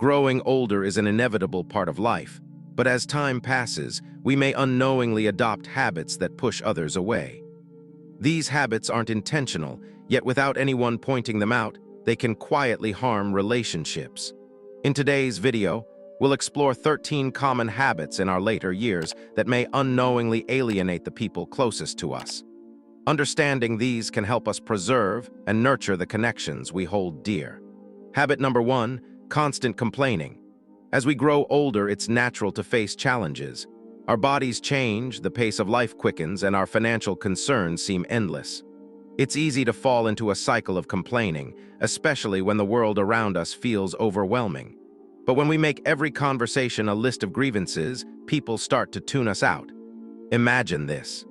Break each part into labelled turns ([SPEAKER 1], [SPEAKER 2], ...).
[SPEAKER 1] Growing older is an inevitable part of life, but as time passes, we may unknowingly adopt habits that push others away. These habits aren't intentional, yet without anyone pointing them out, they can quietly harm relationships. In today's video, we'll explore 13 common habits in our later years that may unknowingly alienate the people closest to us. Understanding these can help us preserve and nurture the connections we hold dear. Habit number 1, constant complaining. As we grow older, it's natural to face challenges. Our bodies change, the pace of life quickens, and our financial concerns seem endless. It's easy to fall into a cycle of complaining, especially when the world around us feels overwhelming. But when we make every conversation a list of grievances, people start to tune us out. Imagine this.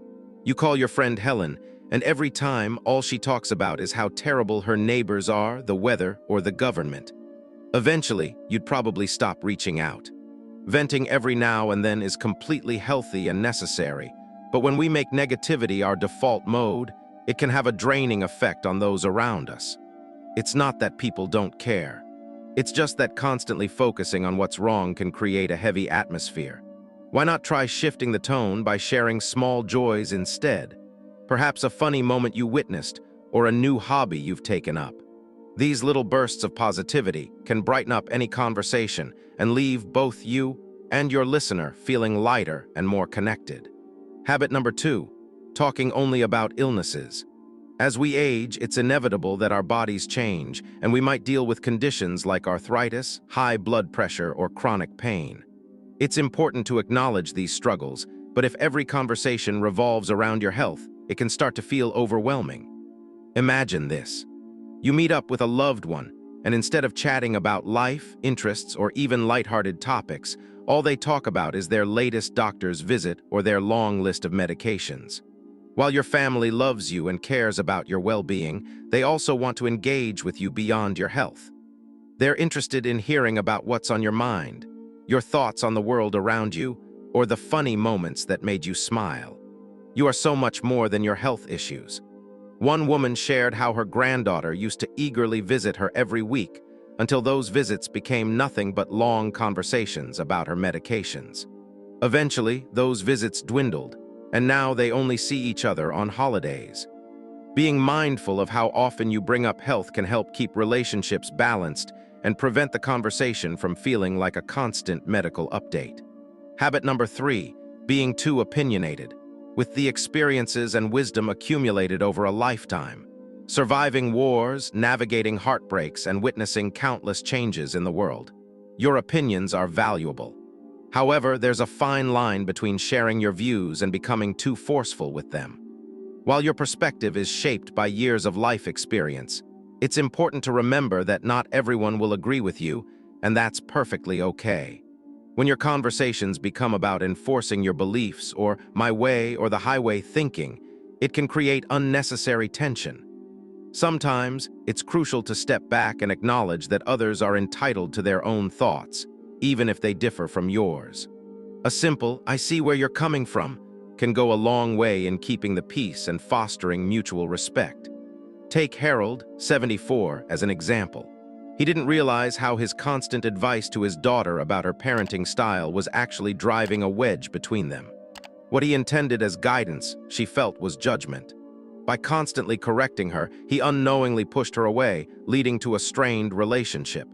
[SPEAKER 1] You call your friend Helen, and every time all she talks about is how terrible her neighbors are, the weather, or the government. Eventually, you'd probably stop reaching out. Venting every now and then is completely healthy and necessary, but when we make negativity our default mode, it can have a draining effect on those around us. It's not that people don't care. It's just that constantly focusing on what's wrong can create a heavy atmosphere. Why not try shifting the tone by sharing small joys instead? Perhaps a funny moment you witnessed, or a new hobby you've taken up. These little bursts of positivity can brighten up any conversation and leave both you and your listener feeling lighter and more connected. Habit number 2, talking only about illnesses. As we age, it's inevitable that our bodies change, and we might deal with conditions like arthritis, high blood pressure, or chronic pain. It's important to acknowledge these struggles, but if every conversation revolves around your health, it can start to feel overwhelming. Imagine this. You meet up with a loved one, and instead of chatting about life, interests, or even lighthearted topics, all they talk about is their latest doctor's visit or their long list of medications. While your family loves you and cares about your well-being, they also want to engage with you beyond your health. They're interested in hearing about what's on your mind, your thoughts on the world around you, or the funny moments that made you smile. You are so much more than your health issues. One woman shared how her granddaughter used to eagerly visit her every week until those visits became nothing but long conversations about her medications. Eventually, those visits dwindled, and now they only see each other on holidays. Being mindful of how often you bring up health can help keep relationships balanced and prevent the conversation from feeling like a constant medical update. Habit number 3, being too opinionated. With the experiences and wisdom accumulated over a lifetime, surviving wars, navigating heartbreaks, and witnessing countless changes in the world, your opinions are valuable. However, there's a fine line between sharing your views and becoming too forceful with them. While your perspective is shaped by years of life experience, it's important to remember that not everyone will agree with you, and that's perfectly okay. When your conversations become about enforcing your beliefs or my way or the highway thinking, it can create unnecessary tension. Sometimes, it's crucial to step back and acknowledge that others are entitled to their own thoughts, even if they differ from yours. A simple, "I see where you're coming from," can go a long way in keeping the peace and fostering mutual respect. Take Harold, 74, as an example. He didn't realize how his constant advice to his daughter about her parenting style was actually driving a wedge between them. What he intended as guidance, she felt was judgment. By constantly correcting her, he unknowingly pushed her away, leading to a strained relationship.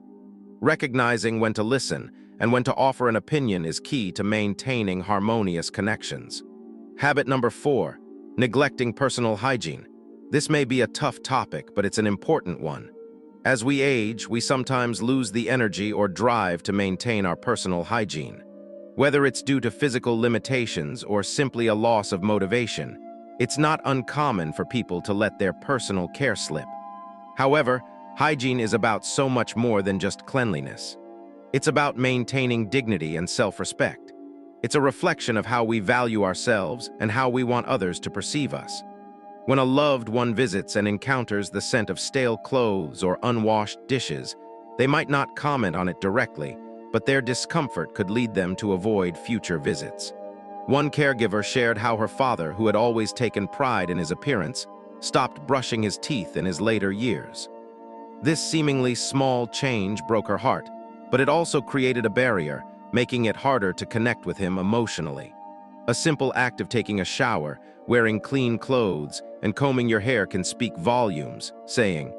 [SPEAKER 1] Recognizing when to listen and when to offer an opinion is key to maintaining harmonious connections. Habit number 4, neglecting personal hygiene. This may be a tough topic, but it's an important one. As we age, we sometimes lose the energy or drive to maintain our personal hygiene. Whether it's due to physical limitations or simply a loss of motivation, it's not uncommon for people to let their personal care slip. However, hygiene is about so much more than just cleanliness. It's about maintaining dignity and self-respect. It's a reflection of how we value ourselves and how we want others to perceive us. When a loved one visits and encounters the scent of stale clothes or unwashed dishes, they might not comment on it directly, but their discomfort could lead them to avoid future visits. One caregiver shared how her father, who had always taken pride in his appearance, stopped brushing his teeth in his later years. This seemingly small change broke her heart, but it also created a barrier, making it harder to connect with him emotionally. A simple act of taking a shower, wearing clean clothes, and combing your hair can speak volumes, saying,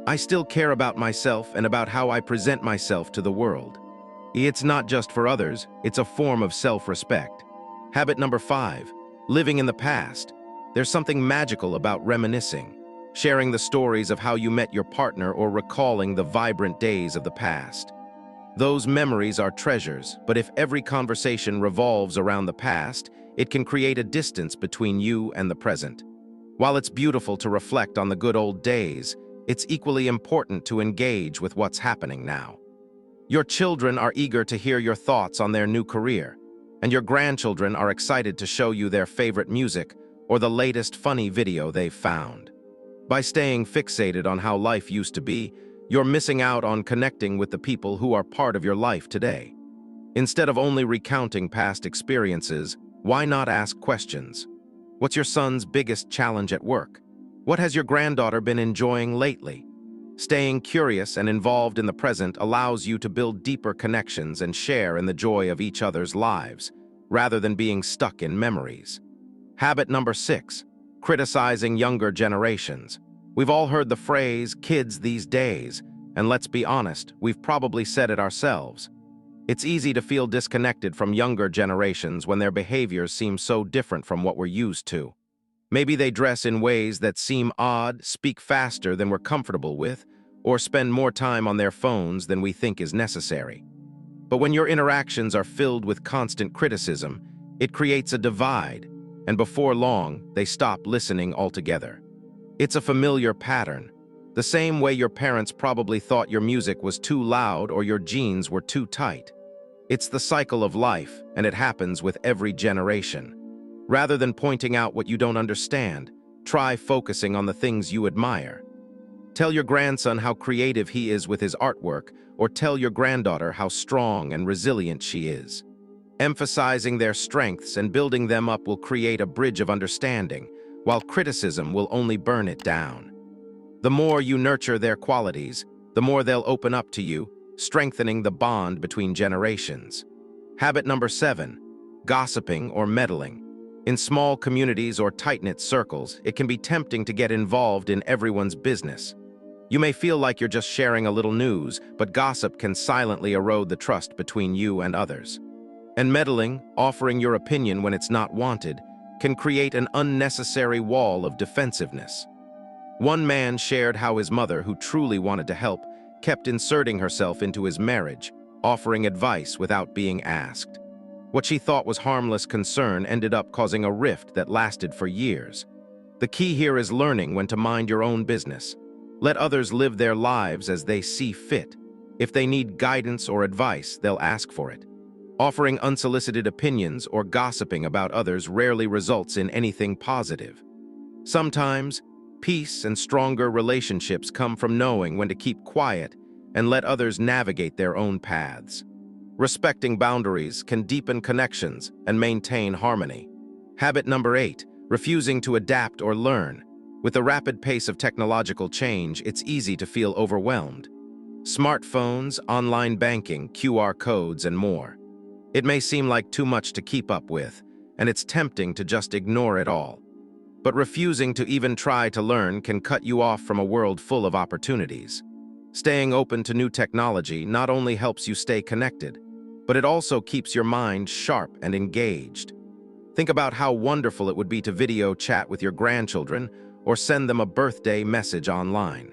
[SPEAKER 1] "I still care about myself and about how I present myself to the world." It's not just for others, it's a form of self-respect. Habit number 5, living in the past. There's something magical about reminiscing, sharing the stories of how you met your partner or recalling the vibrant days of the past. Those memories are treasures, but if every conversation revolves around the past, it can create a distance between you and the present. While it's beautiful to reflect on the good old days, it's equally important to engage with what's happening now. Your children are eager to hear your thoughts on their new career, and your grandchildren are excited to show you their favorite music or the latest funny video they've found. By staying fixated on how life used to be, you're missing out on connecting with the people who are part of your life today. Instead of only recounting past experiences, why not ask questions? What's your son's biggest challenge at work? What has your granddaughter been enjoying lately? Staying curious and involved in the present allows you to build deeper connections and share in the joy of each other's lives, rather than being stuck in memories. Habit number 6, criticizing younger generations. We've all heard the phrase, "kids these days," and let's be honest, we've probably said it ourselves. It's easy to feel disconnected from younger generations when their behaviors seem so different from what we're used to. Maybe they dress in ways that seem odd, speak faster than we're comfortable with, or spend more time on their phones than we think is necessary. But when your interactions are filled with constant criticism, it creates a divide, and before long, they stop listening altogether. It's a familiar pattern, the same way your parents probably thought your music was too loud or your jeans were too tight. It's the cycle of life, and it happens with every generation. Rather than pointing out what you don't understand, try focusing on the things you admire. Tell your grandson how creative he is with his artwork, or tell your granddaughter how strong and resilient she is. Emphasizing their strengths and building them up will create a bridge of understanding, while criticism will only burn it down. The more you nurture their qualities, the more they'll open up to you, strengthening the bond between generations. Habit number 7, gossiping or meddling. In small communities or tight-knit circles, it can be tempting to get involved in everyone's business. You may feel like you're just sharing a little news, but gossip can silently erode the trust between you and others. And meddling, offering your opinion when it's not wanted, can create an unnecessary wall of defensiveness. One man shared how his mother, who truly wanted to help, kept inserting herself into his marriage, offering advice without being asked. What she thought was harmless concern ended up causing a rift that lasted for years. The key here is learning when to mind your own business. Let others live their lives as they see fit. If they need guidance or advice, they'll ask for it. Offering unsolicited opinions or gossiping about others rarely results in anything positive. Sometimes, peace and stronger relationships come from knowing when to keep quiet and let others navigate their own paths. Respecting boundaries can deepen connections and maintain harmony. Habit number 8, refusing to adapt or learn. With the rapid pace of technological change, it's easy to feel overwhelmed. Smartphones, online banking, QR codes, and more. It may seem like too much to keep up with, and it's tempting to just ignore it all. But refusing to even try to learn can cut you off from a world full of opportunities. Staying open to new technology not only helps you stay connected, but it also keeps your mind sharp and engaged. Think about how wonderful it would be to video chat with your grandchildren or send them a birthday message online.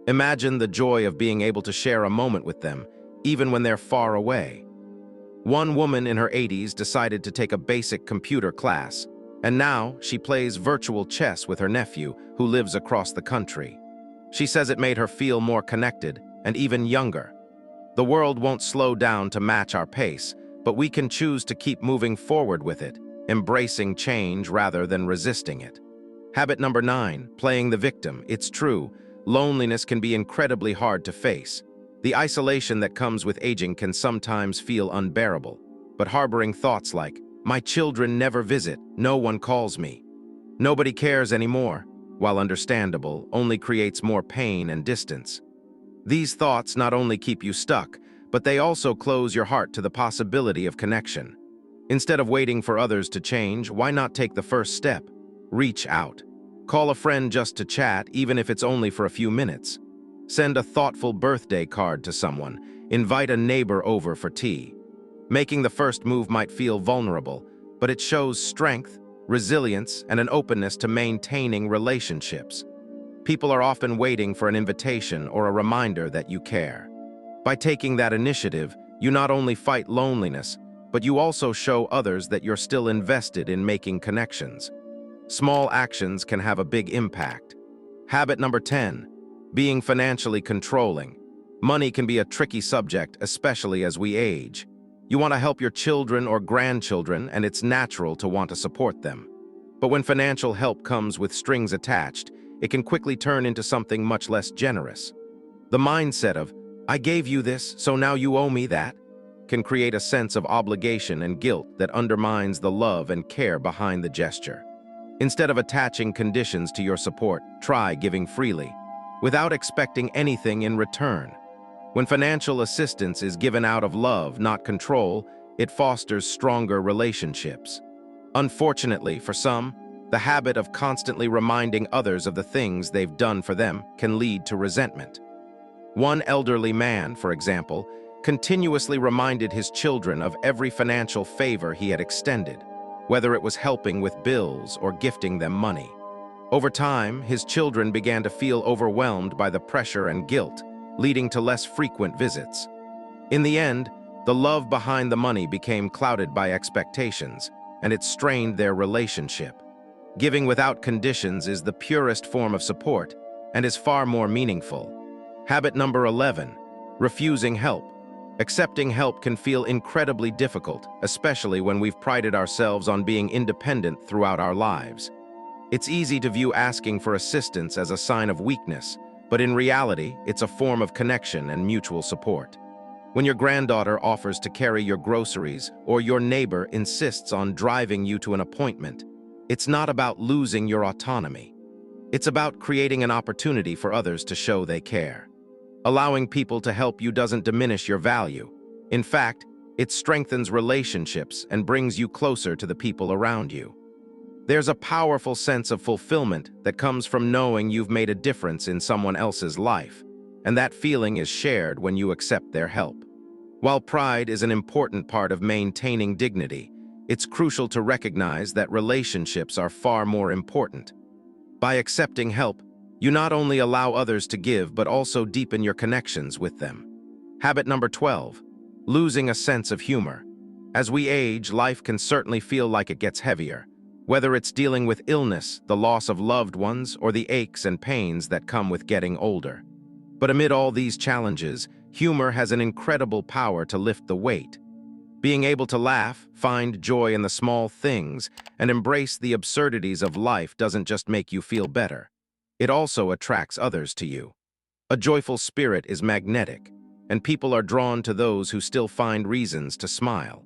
[SPEAKER 1] Imagine the joy of being able to share a moment with them, even when they're far away. One woman in her 80s decided to take a basic computer class, and now she plays virtual chess with her nephew, who lives across the country. She says it made her feel more connected and even younger. The world won't slow down to match our pace, but we can choose to keep moving forward with it, embracing change rather than resisting it. Habit number 9, playing the victim. It's true, loneliness can be incredibly hard to face. The isolation that comes with aging can sometimes feel unbearable, but harboring thoughts like, "My children never visit, no one calls me, nobody cares anymore," while understandable, only creates more pain and distance. These thoughts not only keep you stuck, but they also close your heart to the possibility of connection. Instead of waiting for others to change, why not take the first step? Reach out. Call a friend just to chat, even if it's only for a few minutes. Send a thoughtful birthday card to someone. Invite a neighbor over for tea. Making the first move might feel vulnerable, but it shows strength, resilience, and an openness to maintaining relationships. People are often waiting for an invitation or a reminder that you care. By taking that initiative, you not only fight loneliness, but you also show others that you're still invested in making connections. Small actions can have a big impact. Habit number 10, being financially controlling. Money can be a tricky subject, especially as we age. You want to help your children or grandchildren, and it's natural to want to support them. But when financial help comes with strings attached, it can quickly turn into something much less generous. The mindset of, "I gave you this, so now you owe me that," can create a sense of obligation and guilt that undermines the love and care behind the gesture. Instead of attaching conditions to your support, try giving freely, without expecting anything in return. When financial assistance is given out of love, not control, it fosters stronger relationships. Unfortunately, for some, the habit of constantly reminding others of the things they've done for them can lead to resentment. One elderly man, for example, continuously reminded his children of every financial favor he had extended, whether it was helping with bills or gifting them money. Over time, his children began to feel overwhelmed by the pressure and guilt, leading to less frequent visits. In the end, the love behind the money became clouded by expectations, and it strained their relationship. Giving without conditions is the purest form of support and is far more meaningful. Habit number 11, refusing help. Accepting help can feel incredibly difficult, especially when we've prided ourselves on being independent throughout our lives. It's easy to view asking for assistance as a sign of weakness, but in reality, it's a form of connection and mutual support. When your granddaughter offers to carry your groceries or your neighbor insists on driving you to an appointment, it's not about losing your autonomy. It's about creating an opportunity for others to show they care. Allowing people to help you doesn't diminish your value. In fact, it strengthens relationships and brings you closer to the people around you. There's a powerful sense of fulfillment that comes from knowing you've made a difference in someone else's life, and that feeling is shared when you accept their help. While pride is an important part of maintaining dignity, it's crucial to recognize that relationships are far more important. By accepting help, you not only allow others to give, but also deepen your connections with them. Habit number 12, losing a sense of humor. As we age, life can certainly feel like it gets heavier, whether it's dealing with illness, the loss of loved ones, or the aches and pains that come with getting older. But amid all these challenges, humor has an incredible power to lift the weight. Being able to laugh, find joy in the small things, and embrace the absurdities of life doesn't just make you feel better. It also attracts others to you. A joyful spirit is magnetic, and people are drawn to those who still find reasons to smile.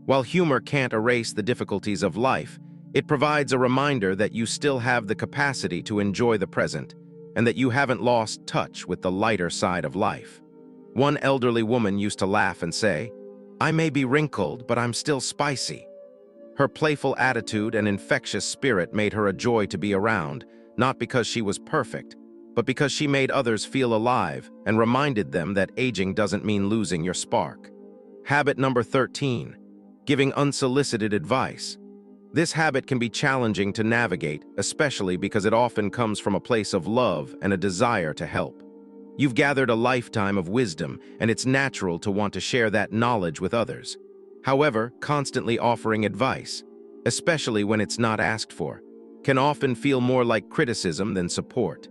[SPEAKER 1] While humor can't erase the difficulties of life, it provides a reminder that you still have the capacity to enjoy the present, and that you haven't lost touch with the lighter side of life. One elderly woman used to laugh and say, "I may be wrinkled, but I'm still spicy." Her playful attitude and infectious spirit made her a joy to be around, not because she was perfect, but because she made others feel alive and reminded them that aging doesn't mean losing your spark. Habit number 13, giving unsolicited advice. This habit can be challenging to navigate, especially because it often comes from a place of love and a desire to help. You've gathered a lifetime of wisdom, and it's natural to want to share that knowledge with others. However, constantly offering advice, especially when it's not asked for, can often feel more like criticism than support.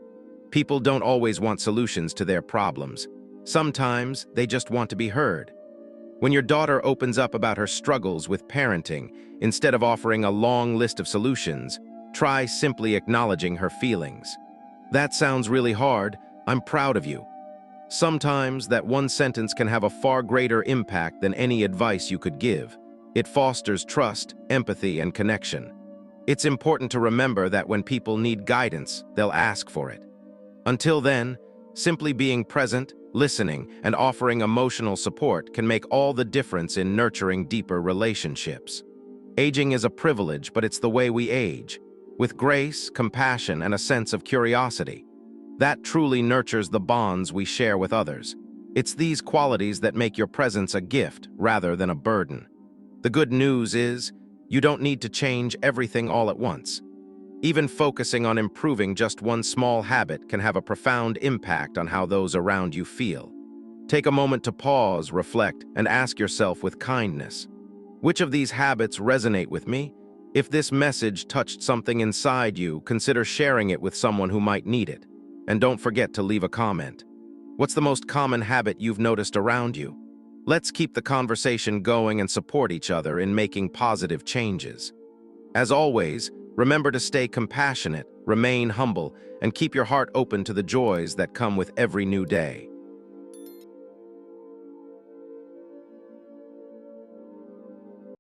[SPEAKER 1] People don't always want solutions to their problems. Sometimes they just want to be heard. When your daughter opens up about her struggles with parenting, instead of offering a long list of solutions, try simply acknowledging her feelings. "That sounds really hard. I'm proud of you." Sometimes that one sentence can have a far greater impact than any advice you could give. It fosters trust, empathy, and connection. It's important to remember that when people need guidance, they'll ask for it. Until then, simply being present, listening, and offering emotional support can make all the difference in nurturing deeper relationships. Aging is a privilege, but it's the way we age, with grace, compassion, and a sense of curiosity. That truly nurtures the bonds we share with others. It's these qualities that make your presence a gift rather than a burden. The good news is, you don't need to change everything all at once. Even focusing on improving just one small habit can have a profound impact on how those around you feel. Take a moment to pause, reflect, and ask yourself with kindness, which of these habits resonate with me? If this message touched something inside you, consider sharing it with someone who might need it. And don't forget to leave a comment. What's the most common habit you've noticed around you? Let's keep the conversation going and support each other in making positive changes. As always, remember to stay compassionate, remain humble, and keep your heart open to the joys that come with every new day.